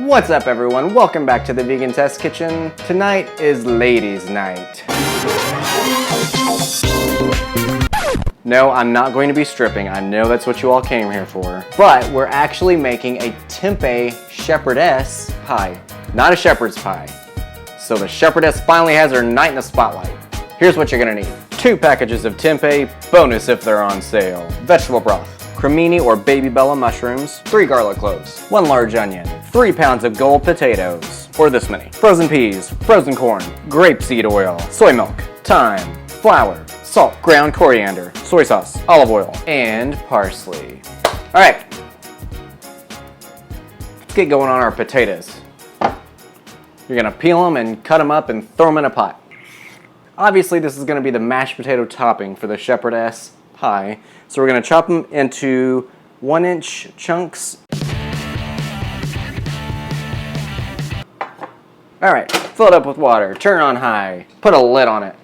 What's up everyone? Welcome back to the Vegan Test Kitchen. Tonight is ladies' night. No, I'm not going to be stripping. I know that's what you all came here for. But we're actually making a Tempeh Shepherdess pie. Not a shepherd's pie. So the shepherdess finally has her night in the spotlight. Here's what you're gonna need. 2 packages of tempeh, bonus if they're on sale. Vegetable broth. Cremini or baby bella mushrooms, 3 garlic cloves, 1 large onion, 3 pounds of gold potatoes, or this many, frozen peas, frozen corn, grapeseed oil, soy milk, thyme, flour, salt, ground coriander, soy sauce, olive oil, and parsley. Alright, let's get going on our potatoes. You're gonna peel them and cut them up and throw them in a pot. Obviously this is gonna be the mashed potato topping for the shepherdess pie. So we're going to chop them into 1-inch chunks. Alright, fill it up with water, turn on high, put a lid on it.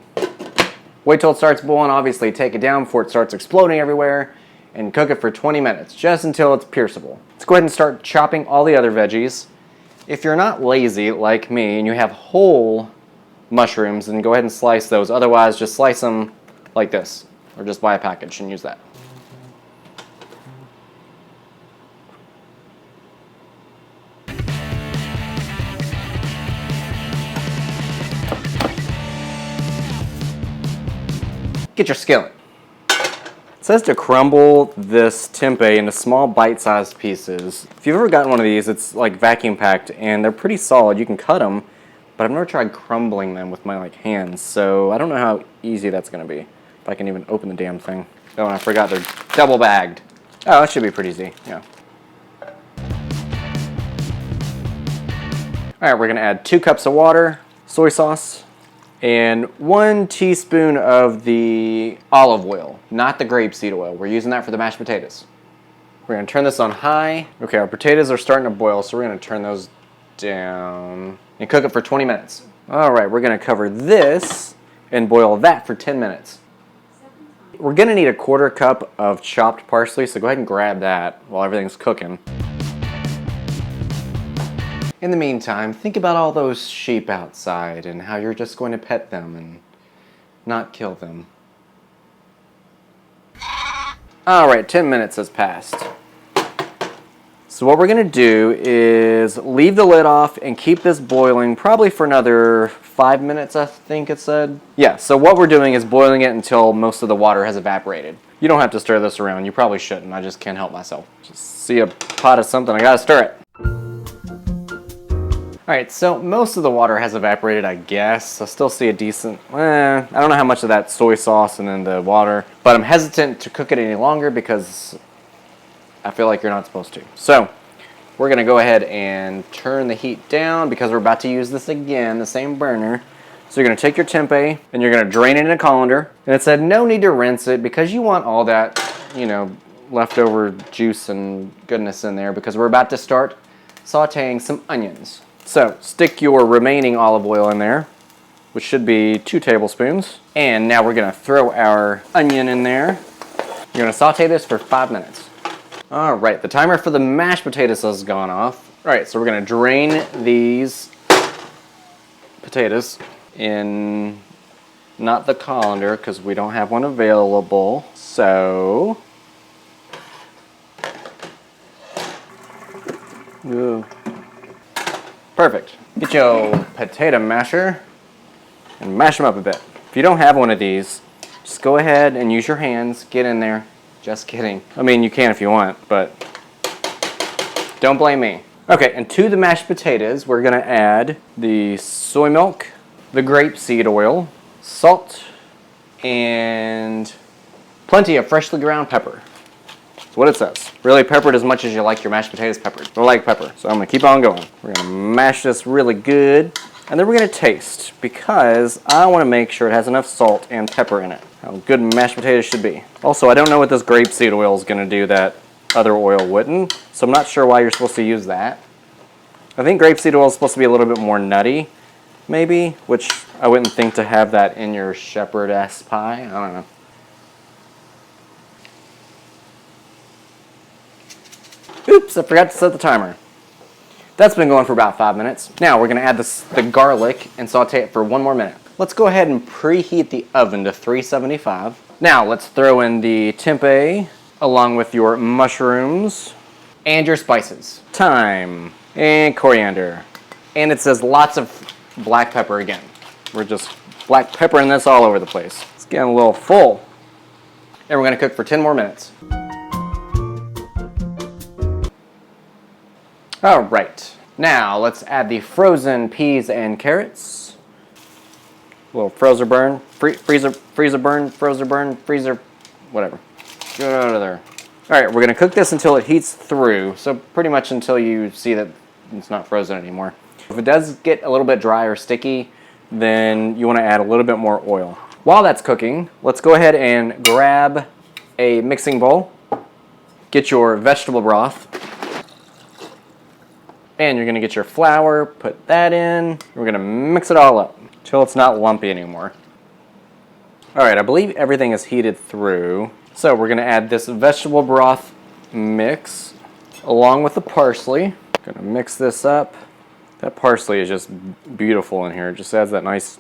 Wait till it starts boiling, obviously take it down before it starts exploding everywhere, and cook it for 20 minutes, just until it's pierceable. Let's go ahead and start chopping all the other veggies. If you're not lazy like me and you have whole mushrooms, then go ahead and slice those. Otherwise, just slice them like this, or just buy a package and use that. Get your skillet. It says to crumble this tempeh into small bite-sized pieces. If you've ever gotten one of these, it's like vacuum packed and they're pretty solid. You can cut them, but I've never tried crumbling them with my hands, so I don't know how easy that's going to be. If I can even open the damn thing. Oh, and I forgot they're double bagged. Oh, that should be pretty easy, yeah. Alright, we're going to add 2 cups of water, soy sauce, and 1 teaspoon of the olive oil, not the grapeseed oil. We're using that for the mashed potatoes. We're going to turn this on high. Okay, our potatoes are starting to boil, so we're going to turn those down and cook it for 20 minutes. Alright, we're going to cover this and boil that for 10 minutes. We're going to need a 1/4 cup of chopped parsley, so go ahead and grab that while everything's cooking. In the meantime, think about all those sheep outside and how you're just going to pet them and not kill them. Alright, 10 minutes has passed. So what we're going to do is leave the lid off and keep this boiling probably for another 5 minutes, I think it said. Yeah, so what we're doing is boiling it until most of the water has evaporated. You don't have to stir this around. You probably shouldn't. I just can't help myself. Just see a pot of something, I gotta stir it. Alright, so most of the water has evaporated, I guess. I still see a decent, I don't know how much of that soy sauce and then the water, but I'm hesitant to cook it any longer because I feel like you're not supposed to. So, we're going to go ahead and turn the heat down because we're about to use this again, the same burner. So you're going to take your tempeh and you're going to drain it in a colander. And it said no need to rinse it because you want all that, leftover juice and goodness in there because we're about to start sauteing some onions. So, stick your remaining olive oil in there, which should be 2 tablespoons. And now we're going to throw our onion in there. You're going to saute this for 5 minutes. Alright, the timer for the mashed potatoes has gone off. Alright, so we're going to drain these potatoes in, not the colander, because we don't have one available. So, ooh. Perfect. Get your potato masher and mash them up a bit. If you don't have one of these, just go ahead and use your hands. Get in there. Just kidding. I mean, you can if you want, but don't blame me. Okay, and to the mashed potatoes, we're going to add the soy milk, the grapeseed oil, salt, and plenty of freshly ground pepper. That's what it says. Really peppered as much as you like your mashed potatoes peppered. I like pepper, so I'm going to keep on going. We're going to mash this really good, and then we're going to taste because I want to make sure it has enough salt and pepper in it. How good mashed potatoes should be. Also, I don't know what this grapeseed oil is going to do that other oil wouldn't, so I'm not sure why you're supposed to use that. I think grapeseed oil is supposed to be a little bit more nutty, maybe, which I wouldn't think to have that in your shepherdess pie. I don't know. Oops, I forgot to set the timer. That's been going for about 5 minutes. Now we're gonna add the garlic and saute it for 1 more minute. Let's go ahead and preheat the oven to 375. Now let's throw in the tempeh along with your mushrooms and your spices. Thyme and coriander. And it says lots of black pepper again. We're just black peppering this all over the place. It's getting a little full. And we're gonna cook for 10 more minutes. All right, now let's add the frozen peas and carrots. A little freezer burn, freezer, whatever. Get it out of there. All right, we're gonna cook this until it heats through. So pretty much until you see that it's not frozen anymore. If it does get a little bit dry or sticky, then you wanna add a little bit more oil. While that's cooking, let's go ahead and grab a mixing bowl, get your vegetable broth, and you're gonna get your flour, put that in. We're gonna mix it all up until it's not lumpy anymore. All right, I believe everything is heated through. So we're gonna add this vegetable broth mix along with the parsley. Gonna mix this up. That parsley is just beautiful in here. It just adds that nice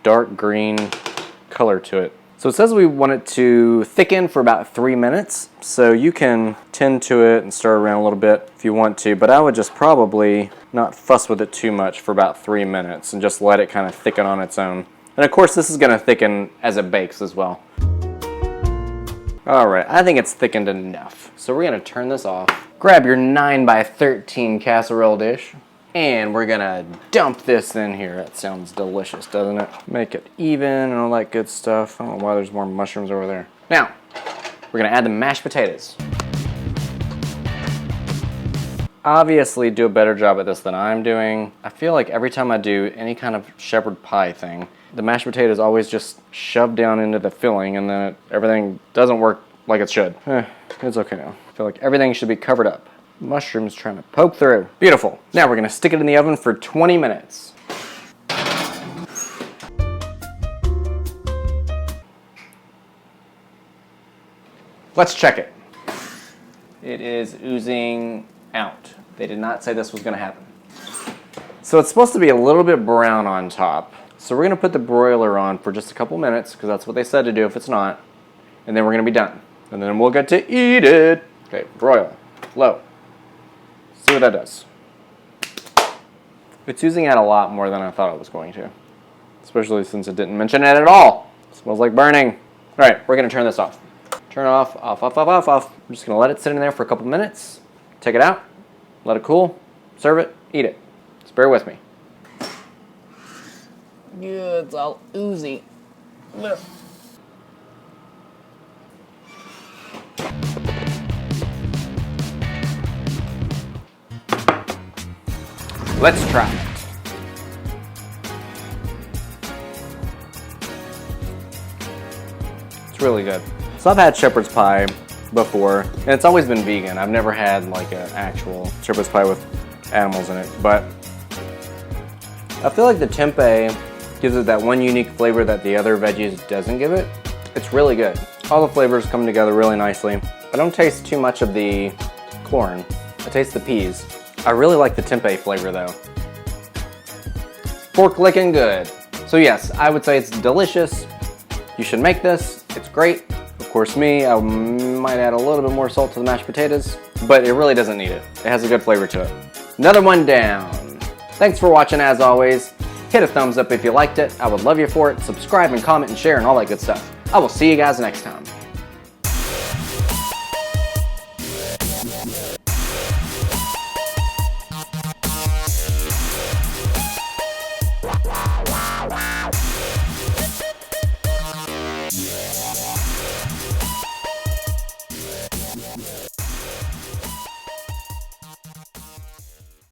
dark green color to it. So it says we want it to thicken for about 3 minutes. So you can tend to it and stir around a little bit if you want to, but I would just probably not fuss with it too much for about 3 minutes and just let it kind of thicken on its own. And of course this is gonna thicken as it bakes as well. All right, I think it's thickened enough. So we're gonna turn this off. Grab your 9x13 casserole dish. And we're gonna dump this in here. That sounds delicious, doesn't it? Make it even and all that good stuff. I don't know why there's more mushrooms over there. Now, we're gonna add the mashed potatoes. Obviously do a better job at this than I'm doing. I feel like every time I do any kind of shepherd pie thing, the mashed potatoes always just shove down into the filling and then everything doesn't work like it should. It's okay now. I feel like everything should be covered up. Mushrooms trying to poke through. Beautiful. Now we're gonna stick it in the oven for 20 minutes. Let's check it. It is oozing out. They did not say this was gonna happen. So it's supposed to be a little bit brown on top. So we're gonna put the broiler on for just a couple minutes because that's what they said to do if it's not. And then we're gonna be done. And then we'll get to eat it. Okay, broil, low. See what that does. It's oozing out a lot more than I thought it was going to. Especially since it didn't mention it at all. It smells like burning. All right, we're gonna turn this off. Turn it off, off, off, off, off, off. I'm just gonna let it sit in there for a couple minutes. Take it out, let it cool, serve it, eat it. Just bear with me. Yeah, it's all oozy. Ugh. Let's try it. It's really good. So I've had shepherd's pie before, and it's always been vegan. I've never had like an actual shepherd's pie with animals in it, but I feel like the tempeh gives it that one unique flavor that the other veggies doesn't give it. It's really good. All the flavors come together really nicely. I don't taste too much of the corn. I taste the peas. I really like the tempeh flavor though. Pork licking good. So yes, I would say it's delicious. You should make this. It's great. Of course me, I might add a little bit more salt to the mashed potatoes, but it really doesn't need it. It has a good flavor to it. Another one down. Thanks for watching as always. Hit a thumbs up if you liked it. I would love you for it. Subscribe and comment and share and all that good stuff. I will see you guys next time.